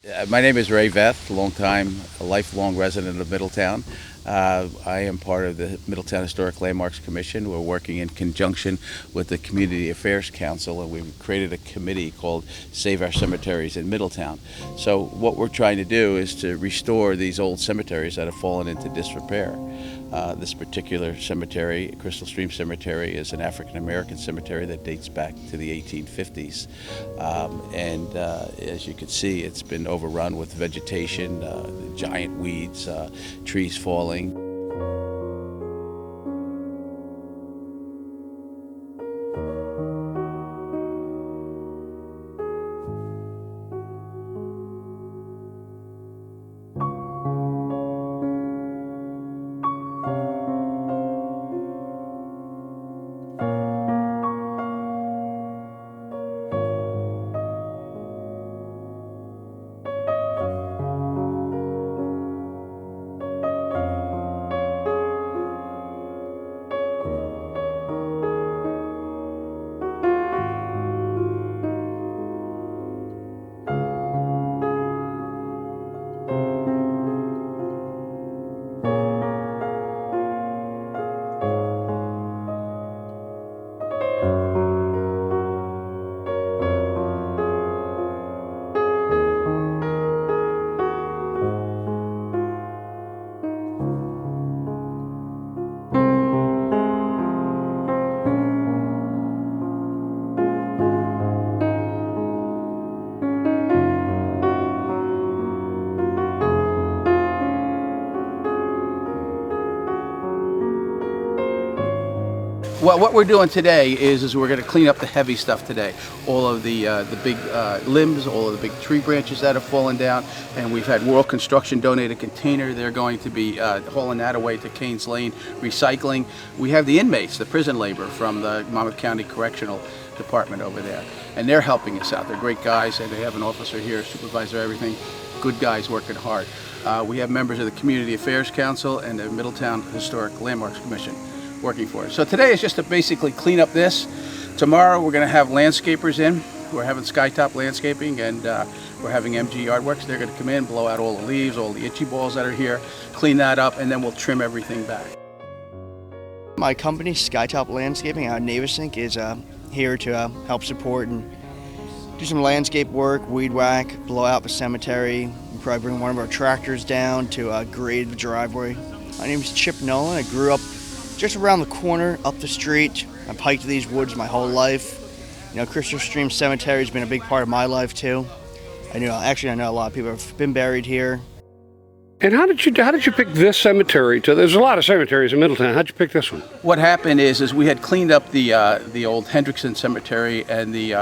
My name is Ray Veth, lifelong resident of Middletown. I am part of the Middletown Historic Landmarks Commission. We're working in conjunction with the Community Affairs Council, and we've created a committee called Save Our Cemeteries in Middletown. So what we're trying to do is to restore these old cemeteries that have fallen into disrepair. This particular cemetery, Crystal Stream Cemetery, is an African-American cemetery that dates back to the 1850s. As you can see, it's been overrun with vegetation, giant weeds, trees falling. Well, what we're doing today is we're going to clean up the heavy stuff today. All of the big limbs, all of the big tree branches that have fallen down, and we've had World Construction donate a container. They're going to be hauling that away to Canes Lane Recycling. We have the inmates, the prison labor from the Monmouth County Correctional Department over there, and they're helping us out. They're great guys, and they have an officer here, supervisor, everything. Good guys working hard. We have members of the Community Affairs Council and the Middletown Historic Landmarks Commission working for us. So today is just to basically clean up this. Tomorrow we're going to have landscapers in. We're having Skytop Landscaping, and we're having MG Yardworks. They're going to come in, blow out all the leaves, all the itchy balls that are here, clean that up, and then we'll trim everything back. My company, Skytop Landscaping out of Navesink, is here to help support and do some landscape work, weed whack, blow out the cemetery. We'll probably bring one of our tractors down to grade the driveway. My name is Chip Nolan. I grew up just around the corner, up the street. I've hiked these woods my whole life. You know, Crystal Stream Cemetery has been a big part of my life too. I know a lot of people have been buried here. And how did you pick this cemetery? There's a lot of cemeteries in Middletown. How'd you pick this one? What happened is we had cleaned up the old Hendrickson Cemetery and the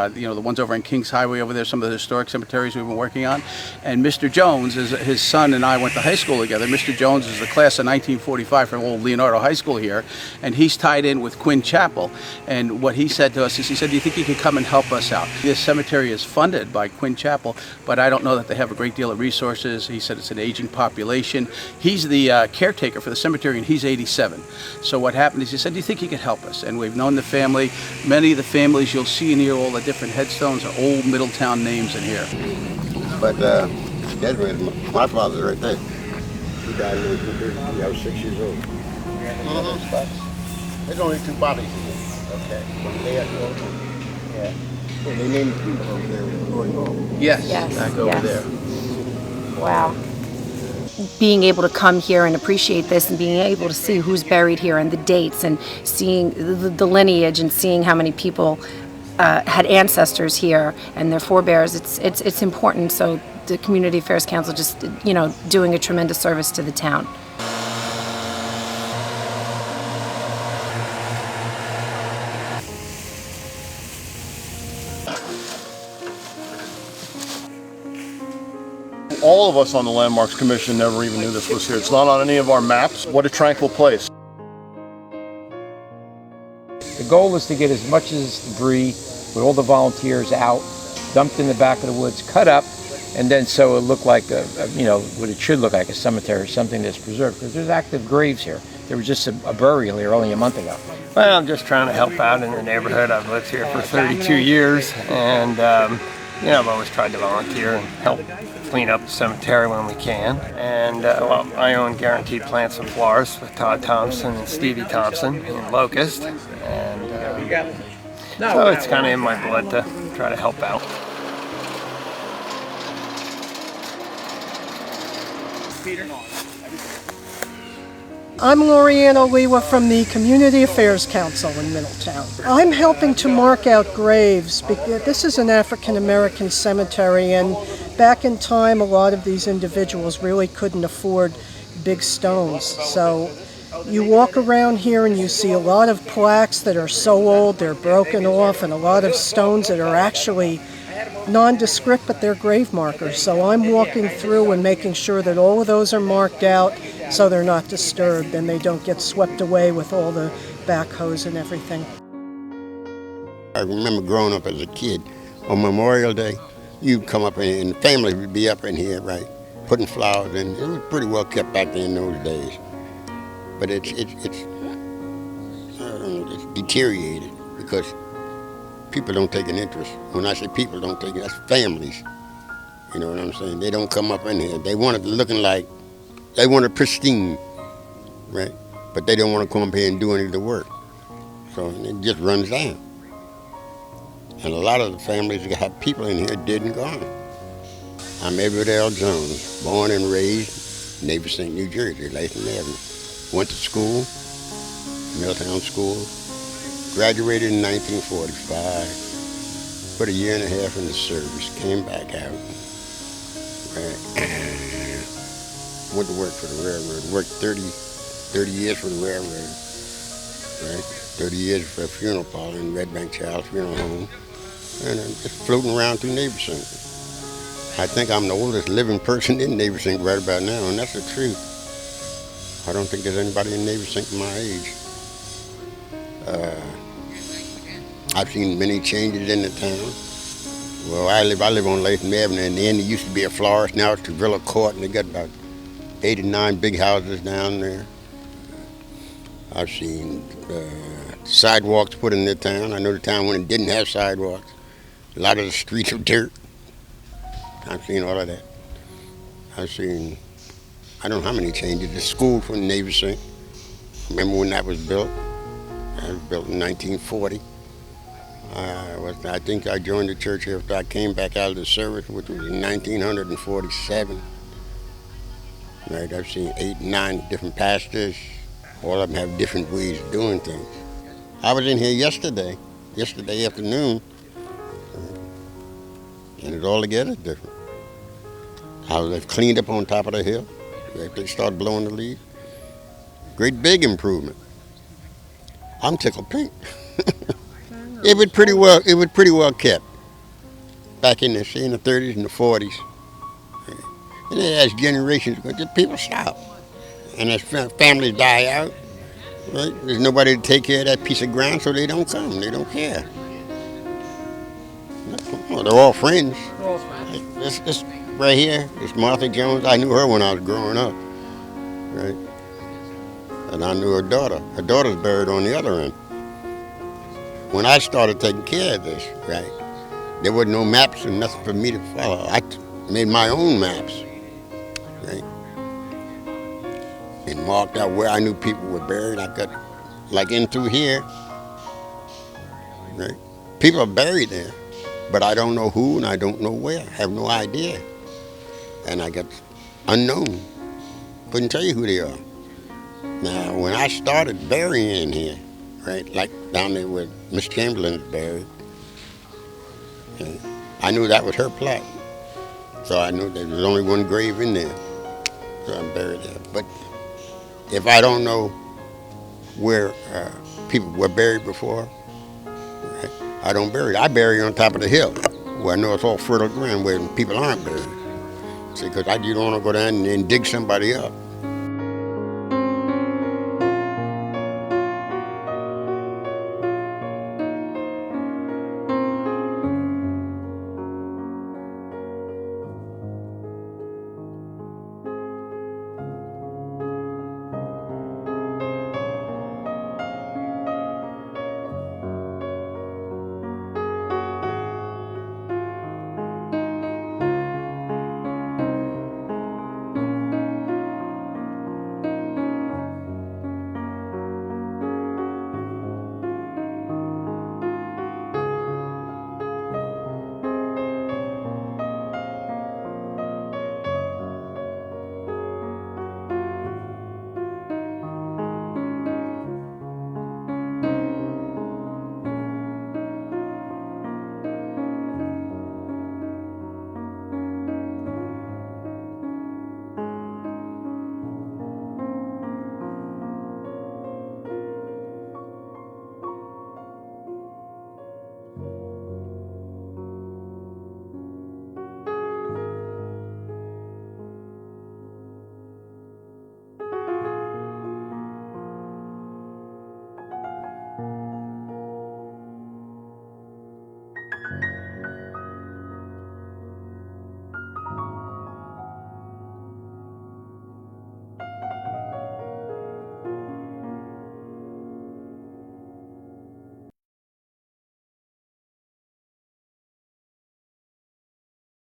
ones over on Kings Highway over there, some of the historic cemeteries we've been working on. And Mr. Jones, his son and I went to high school together. Mr. Jones is the class of 1945 from old Leonardo High School here, and he's tied in with Quinn Chapel. And what he said to us is, he said, "Do you think you could come and help us out?" This cemetery is funded by Quinn Chapel, but I don't know that they have a great deal of resources. He said it's an aging population. He's the caretaker for the cemetery, and he's 87. So what happened is he said, "Do you think you could help us?" And we've known the family. Many of the families you'll see in here, all the different headstones are old Middletown names in here. But my father's right there. He died in 1833. I was 6 years old. There's only two bodies in here. Okay. They had to go. Yeah. Well, they named the people over there. Yes, Yes, back over yes. there. Wow. Being able to come here and appreciate this and being able to see who's buried here and the dates and seeing the lineage and seeing how many people had ancestors here and their forebears, it's important. So the Community Affairs Council just, doing a tremendous service to the town. All of us on the Landmarks Commission never even knew this was here. It's not on any of our maps. What a tranquil place. The goal is to get as much of this debris with all the volunteers out, dumped in the back of the woods, cut up, and then so it looked like what it should look like, a cemetery, something that's preserved, because there's active graves here. There was just a burial here only a month ago. Well, I'm just trying to help out in the neighborhood. I've lived here for 32 years, and I've always tried to volunteer and help clean up the cemetery when we can. And well, I own Guaranteed Plants and Flowers with Todd Thompson and Stevie Thompson in Locust. And so it's kind of in my blood to try to help out. I'm Lorianne Oliwa from the Community Affairs Council in Middletown. I'm helping to mark out graves because this is an African American cemetery, and back in time a lot of these individuals really couldn't afford big stones. So you walk around here and you see a lot of plaques that are so old they're broken off, and a lot of stones that are actually nondescript, but they're grave markers. So I'm walking through and making sure that all of those are marked out so they're not disturbed and they don't get swept away with all the backhoes and everything. I remember growing up as a kid, on Memorial Day, you'd come up in, and the families would be up in here, right, putting flowers in. It was pretty well kept back then in those days. But it's deteriorated because people don't take an interest. When I say people don't take it, that's families. You know what I'm saying? They don't come up in here. They want it looking like, they want it pristine, right? But they don't want to come up here and do any of the work. So it just runs down. And a lot of the families that have people in here dead and gone. I'm Edward L. Jones, born and raised in Navesink, New Jersey, Latham Avenue. Went to school, Middletown School, graduated in 1945, put a year and a half in the service, came back out, right? Went to work for the railroad, worked 30 years for the railroad, right? 30 years for a funeral parlor in Red Bank Child Funeral Home, and I'm just floating around through Navesink. I think I'm the oldest living person in Navesink right about now, and that's the truth. I don't think there's anybody in Navesink my age. I've seen many changes in the town. Well, I live on Latham Avenue, and then it used to be a florist, now it's Trevilla Court, and they got about 8 or 9 big houses down there. I've seen sidewalks put in the town. I know the town when it didn't have sidewalks. A lot of the streets are dirt. I've seen all of that. I've seen, I don't know how many changes. The school from Navesink, remember when that was built? That was built in 1940. I think I joined the church after I came back out of the service, which was in 1947. Right, I've seen 8, 9 different pastors. All of them have different ways of doing things. I was in here yesterday afternoon, and it's altogether different. Houses cleaned up on top of the hill. They started blowing the leaves. Great big improvement. I'm tickled pink. It was pretty well kept back in the 30s and the 40s. And then as generations go, people stop. And as families die out, right, there's nobody to take care of that piece of ground, so they don't come. They don't care. Well, they're all friends. This right here, this Martha Jones, I knew her when I was growing up, right? And I knew her daughter. Her daughter's buried on the other end. When I started taking care of this, right, there wasn't no maps and nothing for me to follow. I made my own maps, right, and marked out where I knew people were buried. I got, like in through here, right, people are buried there, but I don't know who and I don't know where. I have no idea. And I got unknown. Couldn't tell you who they are. Now, when I started burying in here, right, like down there where Miss Chamberlain is buried, I knew that was her plot. So I knew there was only one grave in there. So I'm buried there. But if I don't know where people were buried before, right, I don't bury. I bury on top of the hill, where I know it's all fertile ground, where people aren't buried. See, because you don't want to go down and dig somebody up.